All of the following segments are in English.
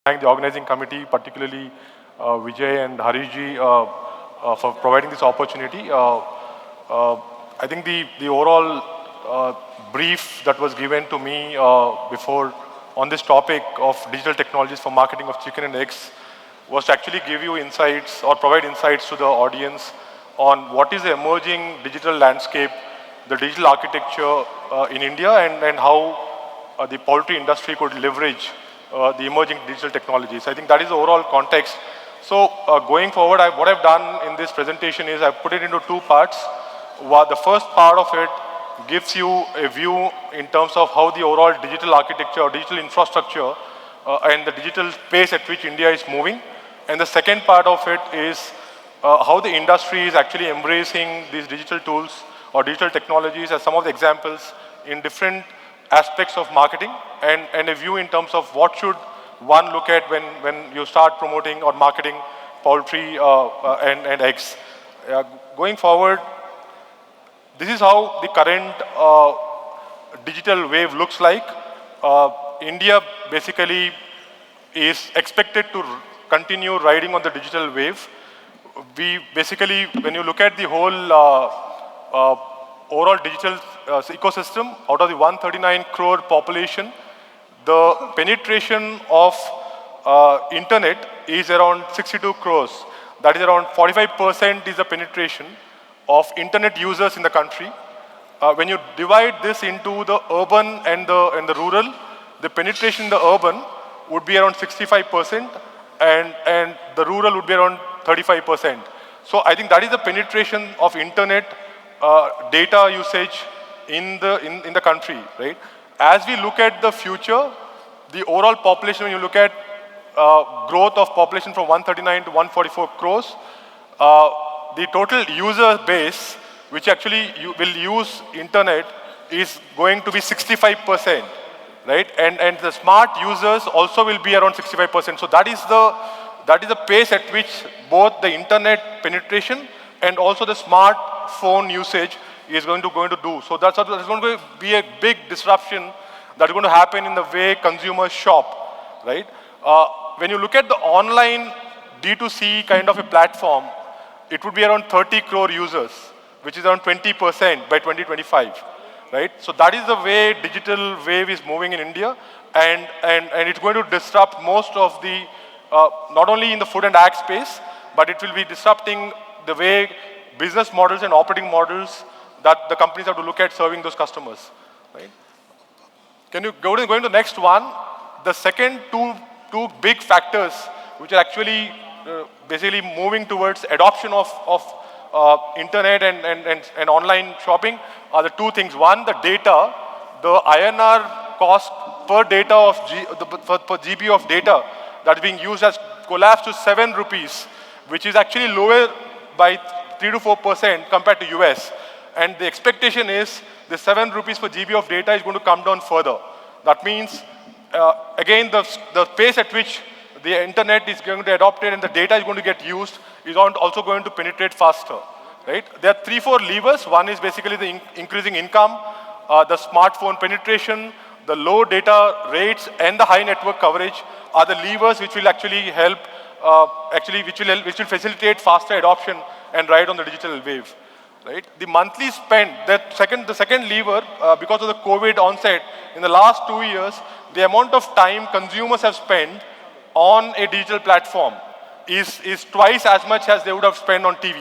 thank the organizing committee, particularly Vijay and Harishji, for providing this opportunity. I think the overall brief that was given to me before on this topic of digital technologies for marketing of chicken and eggs was to actually give you insights or provide insights to the audience on what is the emerging digital landscape, the digital architecture in India, and how the poultry industry could leverage the emerging digital technologies. I think that is the overall context. So going forward, what I've done in this presentation is I've put it into two parts. The first part of it gives you a view in terms of how the overall digital architecture or digital infrastructure and the digital pace at which India is moving. And the second part of it is how the industry is actually embracing these digital tools or digital technologies as some of the examples in different aspects of marketing, and a view in terms of what should one look at when you start promoting or marketing poultry and eggs. Going forward, this is how the current digital wave looks like. India basically is expected to continue riding on the digital wave. We basically, when you look at the whole overall digital ecosystem, out of the 139 crore population, the penetration of internet is around 62 crores. That is around 45% is the penetration of internet users in the country. When you divide this into the urban and the rural, the penetration in the urban would be around 65%, and the rural would be around 35%. So I think that is the penetration of internet data usage in the country, right? As we look at the future, the overall population, when you look at growth of population from 139 to 144 crores, the total user base, which actually will use internet, is going to be 65%, right? And the smart users also will be around 65%. So that is the pace at which both the internet penetration and also the smartphone usage is going to do. So that's going to be a big disruption that's going to happen in the way consumers shop, right? When you look at the online D2C kind of a platform, it would be around 30 crore users, which is around 20% by 2025, right? So that is the way digital wave is moving in India, and it's going to disrupt most of the, not only in the food and ag space, but it will be disrupting the way business models and operating models that the companies have to look at serving those customers, right? Can you go into the next one? The second two big factors which are actually basically moving towards adoption of internet and online shopping are the two things. One, the data, the INR cost per data of per GB of data that is being used has collapsed to 7 rupees, which is actually lower by 3 to 4% compared to US. And the expectation is the 7 rupees per GB of data is going to come down further. That means, again, the pace at which the internet is going to be adopted and the data is going to get used is also going to penetrate faster, right? There are 3-4 levers. One is basically the increasing income, the smartphone penetration, the low data rates, and the high network coverage are the levers which will actually help, which will facilitate faster adoption and ride on the digital wave, right? The monthly spend, the second lever, because of the COVID onset, in the last 2 years, the amount of time consumers have spent on a digital platform is twice as much as they would have spent on TV,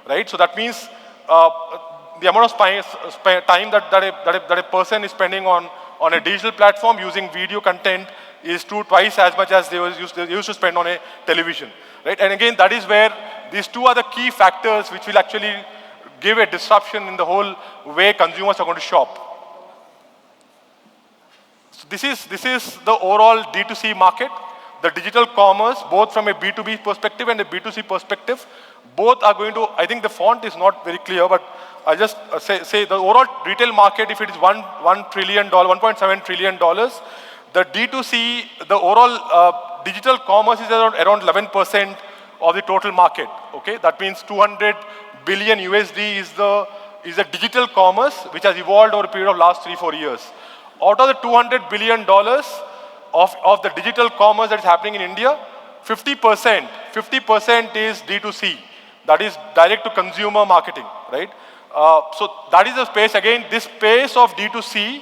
right? So that means the amount of time that a person is spending on a digital platform using video content is twice as much as they used to spend on a television, right? And again, that is where these two are the key factors which will actually give a disruption in the whole way consumers are going to shop. So this is the overall D2C market. The digital commerce, both from a B2B perspective and a B2C perspective, both are going to, I think the font is not very clear, but I'll just say the overall retail market, if it is $1 trillion, $1.7 trillion, the D2C, the overall digital commerce is around 11% of the total market, okay? That means 200 billion USD is the digital commerce which has evolved over a period of last 3-4 years. Out of the $200 billion, of the digital commerce that is happening in India, 50% is D2C. That is direct to consumer marketing, right? So that is the space. Again, this space of D2C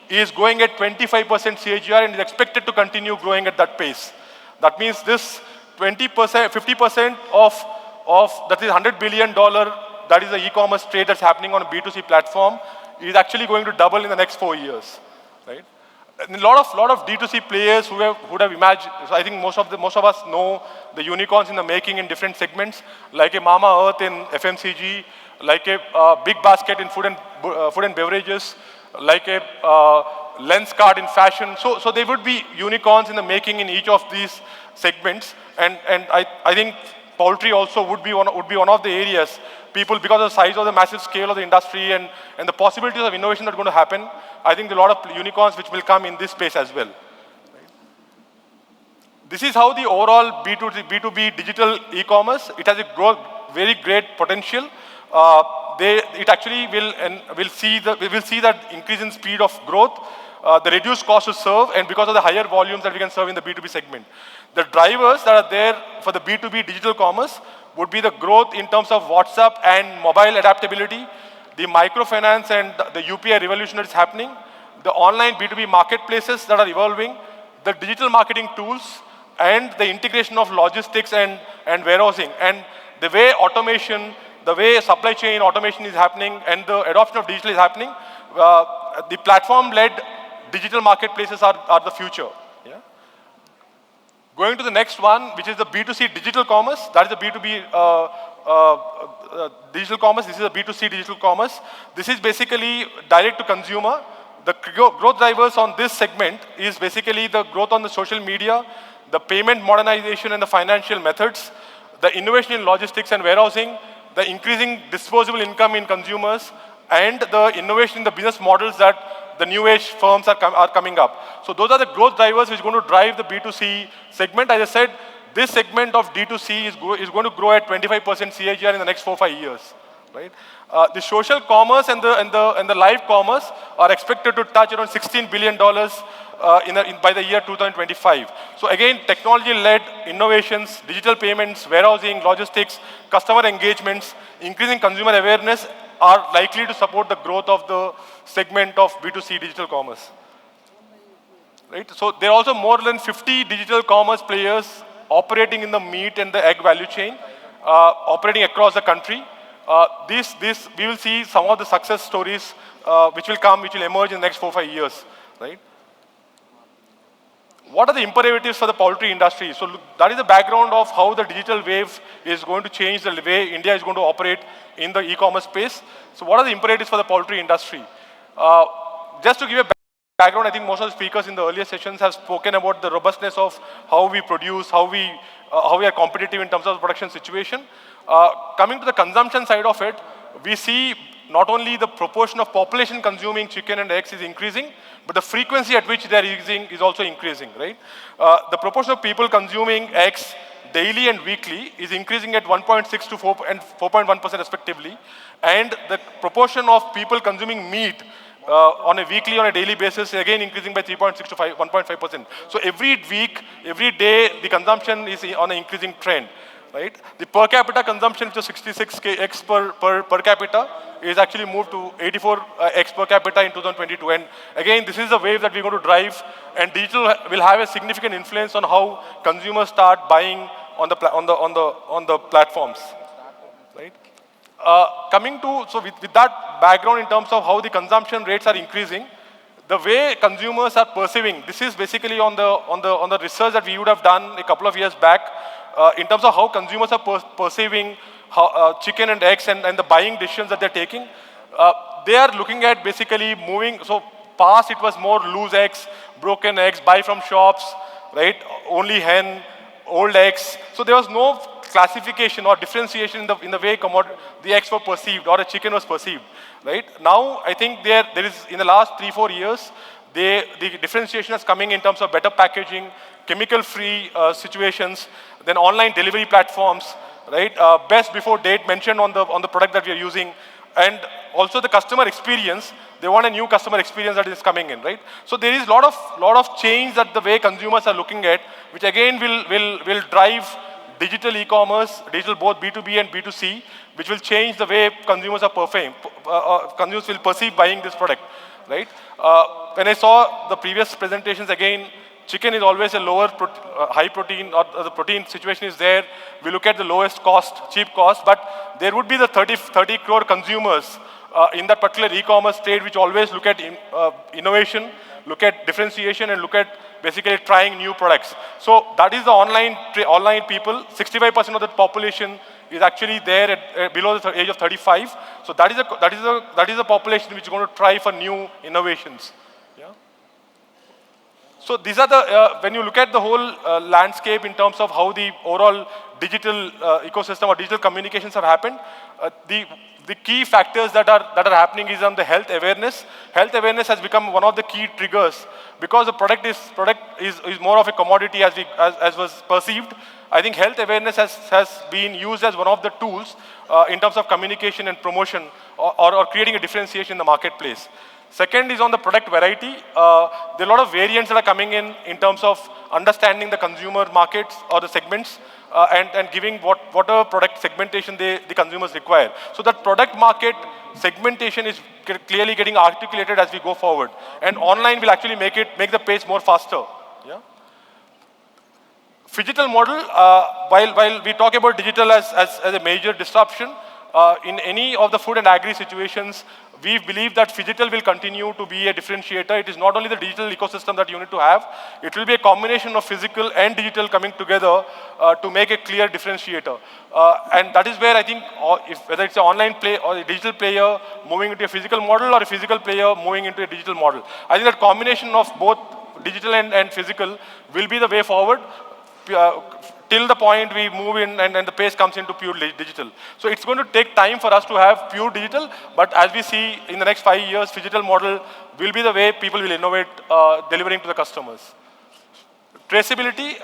is going at 25% CAGR and is expected to continue growing at that pace. That means this 20%, 50% of that is $100 billion, that is the e-commerce trade that's happening on a B2C platform, is actually going to double in the next 4 years, right? And a lot of D2C players who would have imagined. So I think most of us know the unicorns in the making in different segments, like a Mama Earth in FMCG, like a Big Basket in food and beverages, like a Lenskart in fashion. So there would be unicorns in the making in each of these segments, and I think poultry also would be one of the areas. People, because of the size of the massive scale of the industry and the possibilities of innovation that are going to happen, I think there are a lot of unicorns which will come in this space as well. Right? This is how the overall B2B digital e-commerce, it has a very great potential. It actually will see that increase in speed of growth, the reduced cost to serve, and because of the higher volumes that we can serve in the B2B segment. The drivers that are there for the B2B digital commerce would be the growth in terms of WhatsApp and mobile adaptability, the microfinance and the UPI revolution that is happening, the online B2B marketplaces that are evolving, the digital marketing tools, and the integration of logistics and warehousing, and the way automation, the way supply chain automation is happening, and the adoption of digital is happening. The platform-led digital marketplaces are the future. Yeah? Going to the next one, which is the B2C digital commerce. That is the B2B digital commerce. This is a B2C digital commerce. This is basically direct to consumer. The growth drivers on this segment is basically the growth on the social media, the payment modernization and the financial methods, the innovation in logistics and warehousing, the increasing disposable income in consumers, and the innovation in the business models that the new age firms are coming up. So those are the growth drivers which are going to drive the B2C segment. As I said, this segment of D2C is going to grow at 25% CAGR in the next 4 or 5 years. Right? The social commerce and the live commerce are expected to touch around $16 billion by the year 2025. So again, technology-led innovations, digital payments, warehousing, logistics, customer engagements, increasing consumer awareness are likely to support the growth of the segment of B2C digital commerce. Right? So there are also more than 50 digital commerce players operating in the meat and the egg value chain, operating across the country. We will see some of the success stories which will emerge in the next 4 or 5 years. Right? What are the imperatives for the poultry industry? So look, that is the background of how the digital wave is going to change the way India is going to operate in the e-commerce space. So what are the imperatives for the poultry industry? Just to give a background, I think most of the speakers in the earlier sessions have spoken about the robustness of how we produce, how we are competitive in terms of the production situation. Coming to the consumption side of it, we see not only the proportion of population consuming chicken and eggs is increasing, but the frequency at which they are using is also increasing, right? The proportion of people consuming eggs daily and weekly is increasing at 1.6 to 4 and 4.1% respectively, and the proportion of people consuming meat on a weekly, on a daily basis, again increasing by 3.6 to 1.5%. So every week, every day, the consumption is on an increasing trend. Right? The per capita consumption, which is 66 eggs per capita, is actually moved to 84 eggs per capita in 2022. And again, this is the wave that we're going to drive, and digital will have a significant influence on how consumers start buying on the platforms. Right? With that background in terms of how the consumption rates are increasing, the way consumers are perceiving, this is basically on the research that we would have done a couple of years back. In terms of how consumers are perceiving chicken and eggs and the buying decisions that they're taking, they are looking at basically moving. So past it was more loose eggs, broken eggs, buy from shops, right? Only hen, old eggs. So there was no classification or differentiation in the way the eggs were perceived or a chicken was perceived, right? Now I think there is, in the last 3-4 years, the differentiation is coming in terms of better packaging, chemical-free situations, then online delivery platforms, right? Best before date mentioned on the product that we are using, and also the customer experience. They want a new customer experience that is coming in, right? So there is lot of change that the way consumers are looking at, which again will drive digital e-commerce, digital both B2B and B2C, which will change the way consumers are consumers will perceive buying this product, right? When I saw the previous presentations again, chicken is always a lower, high protein, or the protein situation is there. We look at the lowest cost, cheap cost, but there would be the 30 crore consumers in that particular e-commerce trade which always look at innovation, look at differentiation, and look at basically trying new products. So that is the online people. 65% of the population is actually there at below the age of 35. So that is the population which is going to try for new innovations. Yeah. So these are the when you look at the whole landscape in terms of how the overall digital ecosystem or digital communications have happened, the key factors that are happening is on the health awareness. Health awareness has become one of the key triggers because the product is more of a commodity as was perceived. I think health awareness has been used as one of the tools in terms of communication and promotion or creating a differentiation in the marketplace. Second is on the product variety. There are a lot of variants that are coming in terms of understanding the consumer markets or the segments and giving whatever product segmentation the consumers require. So that product market segmentation is clearly getting articulated as we go forward. And online will actually make the pace more faster. Yeah. Phygital model, while we talk about digital as a major disruption, in any of the food and agri situations, we believe that phygital will continue to be a differentiator. It is not only the digital ecosystem that you need to have, it will be a combination of physical and digital coming together to make a clear differentiator. And that is where I think, whether it's an online play or a digital player moving into a physical model or a physical player moving into a digital model, I think that combination of both digital and physical will be the way forward. Till the point we move in and the pace comes into pure digital. So it's going to take time for us to have pure digital, but as we see in the next 5 years, phygital model will be the way people will innovate delivering to the customers. Traceability,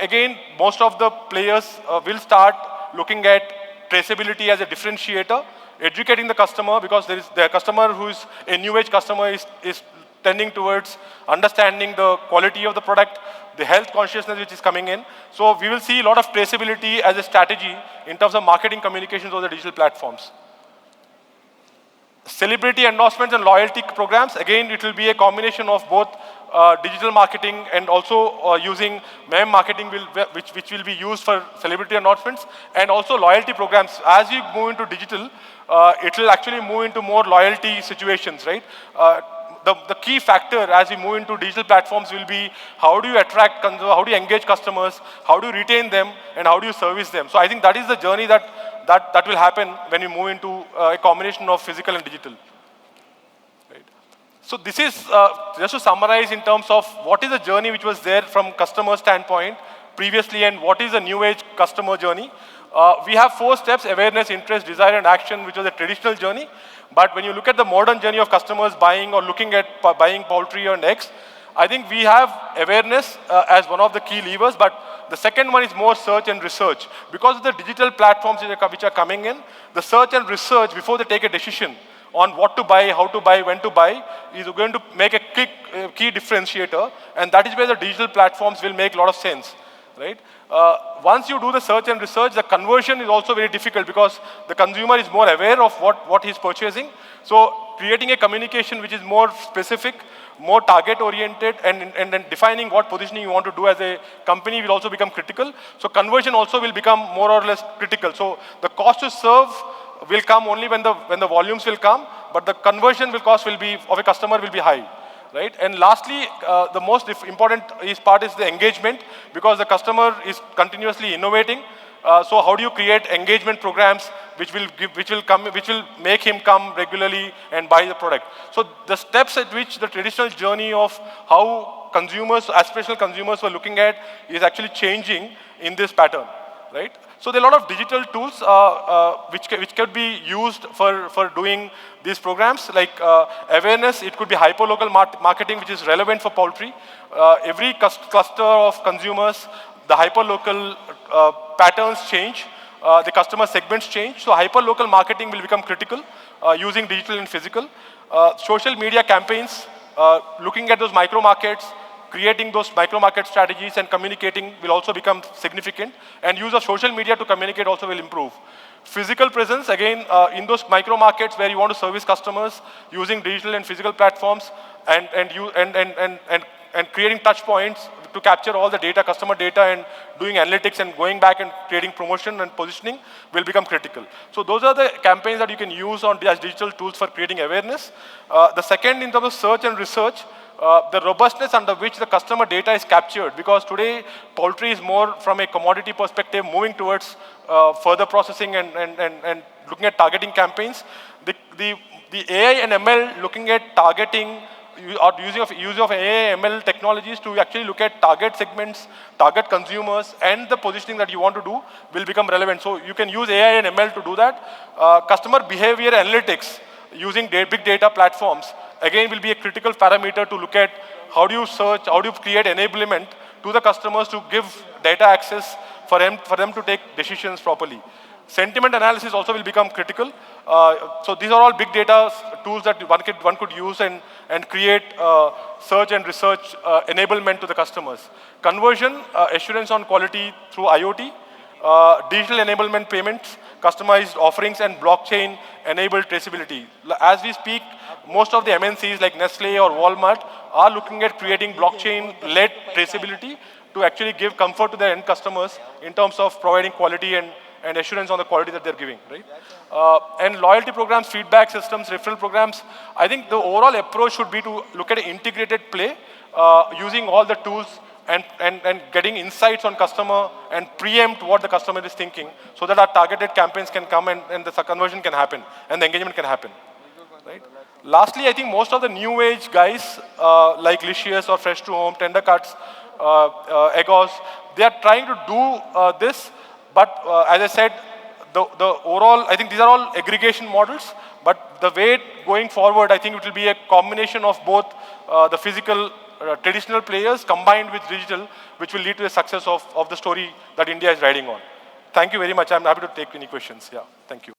again, most of the players will start looking at traceability as a differentiator, educating the customer, because there is the customer who is a new age customer is tending towards understanding the quality of the product, the health consciousness which is coming in. So we will see a lot of traceability as a strategy in terms of marketing communications on the digital platforms. Celebrity endorsements and loyalty programs, again, it will be a combination of both digital marketing and also using meme marketing which will be used for celebrity endorsements, and also loyalty programs. As you move into digital, it will actually move into more loyalty situations, right? The key factor as we move into digital platforms will be how do you attract consumers, how do you engage customers, how do you retain them, and how do you service them. So I think that is the journey that will happen when we move into a combination of physical and digital. Right. So this is just to summarize in terms of what is the journey which was there from customer standpoint previously and what is the new age customer journey. We have 4 steps: awareness, interest, desire, and action, which was a traditional journey. But when you look at the modern journey of customers buying or looking at buying poultry or eggs, I think we have awareness as one of the key levers, but the second one is more search and research. Because of the digital platforms which are coming in, the search and research before they take a decision on what to buy, how to buy, when to buy, is going to make a key differentiator, and that is where the digital platforms will make a lot of sense, right? Once you do the search and research, the conversion is also very difficult because the consumer is more aware of what he's purchasing. So creating a communication which is more specific, more target-oriented, and then defining what positioning you want to do as a company will also become critical. So conversion also will become more or less critical. So the cost to serve will come only when the volumes will come, but the conversion cost will be of a customer will be high. Right? And lastly, the most important part is the engagement, because the customer is continuously innovating. So how do you create engagement programs which will make him come regularly and buy the product? So the steps at which the traditional journey of how consumers, aspirational consumers were looking at is actually changing in this pattern, right? So there are a lot of digital tools which could be used for doing these programs, like awareness. It could be hyperlocal marketing, which is relevant for poultry. Every cluster of consumers, the hyperlocal patterns change, the customer segments change. So hyperlocal marketing will become critical. using digital and physical. Social media campaigns, looking at those micro markets, creating those micro market strategies and communicating will also become significant, and use of social media to communicate also will improve. Physical presence, again, in those micro markets where you want to service customers using digital and physical platforms and creating touch points to capture all the data, customer data, and doing analytics and going back and creating promotion and positioning will become critical. So those are the campaigns that you can use as digital tools for creating awareness. The second, in terms of search and research, the robustness under which the customer data is captured, because today poultry is more from a commodity perspective, moving towards further processing and looking at targeting campaigns. The AI and ML looking at targeting or use of AI ML technologies to actually look at target segments, target consumers, and the positioning that you want to do will become relevant. So you can use AI and ML to do that. Customer behavior analytics using big data platforms, again, will be a critical parameter to look at how do you search, how do you create enablement to the customers to give data access for them to take decisions properly. Sentiment analysis also will become critical. So these are all big data tools that one could use and create search and research enablement to the customers. Conversion, assurance on quality through IoT, digital enablement payments, customized offerings, and blockchain-enabled traceability. As we speak, most of the MNCs like Nestle or Walmart are looking at creating blockchain-led traceability to actually give comfort to their end customers in terms of providing quality and assurance on the quality that they're giving, right? And loyalty programs, feedback systems, referral programs. I think the overall approach should be to look at an integrated play using all the tools and getting insights on customer and preempt what the customer is thinking so that our targeted campaigns can come and the conversion can happen and the engagement can happen, right? Lastly, I think most of the new age guys like Licious or Fresh to Home, Tender Cuts, Egos, they are trying to do this. But as I said, the overall, I think these are all aggregation models, but the way going forward, I think it will be a combination of both the physical traditional players combined with digital, which will lead to the success of the story that India is riding on. Thank you very much. I'm happy to take any questions. Yeah, thank you.